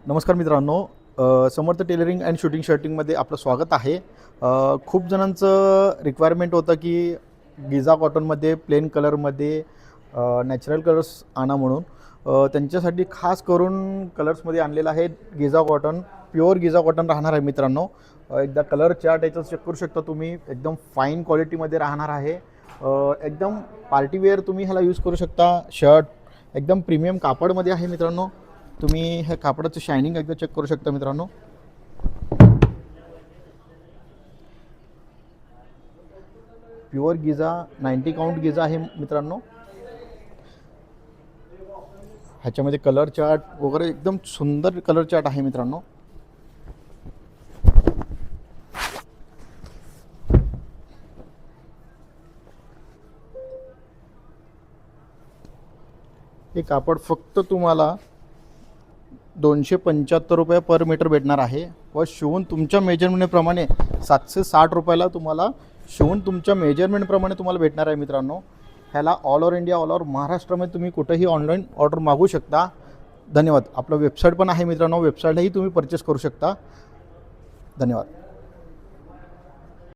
नमस्कार मित्रांनो, समर्थ tailoring and shooting शर्टिंगमध्ये आपलं स्वागत आहे. खूप जणांचं रिक्वायरमेंट होतं की गिझा कॉटनमध्ये प्लेन कलरमध्ये नॅचरल कलर्स आणा म्हणून. त्यांच्यासाठी खास करून कलर्समध्ये आणलेलं आहे Giza cotton. Pure Giza cotton राहणार आहे मित्रांनो. एकदा कलर चार्ट याचं चेक करू शकता तुम्ही. एकदम फाईन क्वालिटीमध्ये राहणार आहे. एकदम पार्टीवेअर तुम्ही ह्याला यूज करू शकता. शर्ट एकदम प्रीमियम कापडमध्ये आहे मित्रांनो. तुम्ही ह्या कापडाचं शायनिंग एकदा चेक करू शकता मित्रांनो. प्युअर गिझा 90 काउंट गिझा आहे मित्रांनो. ह्याच्यामध्ये कलर चार्ट वगैरे एकदम सुंदर कलर चार्ट आहे मित्रांनो. हे कापड फक्त तुम्हाला 275 रुपये पर मीटर भेटणार आहे व शिवून तुमच्या मेजरमेंटप्रमाणे 760 रुपयाला तुम्हाला शिवून तुमच्या मेजरमेंटप्रमाणे तुम्हाला भेटणार आहे मित्रांनो. ह्याला all over India, all over महाराष्ट्रामध्ये तुम्ही कुठेही ऑनलाईन ऑर्डर मागू शकता. धन्यवाद. आपलं वेबसाईट पण आहे मित्रांनो, वेबसाईटही तुम्ही परचेस करू शकता. धन्यवाद.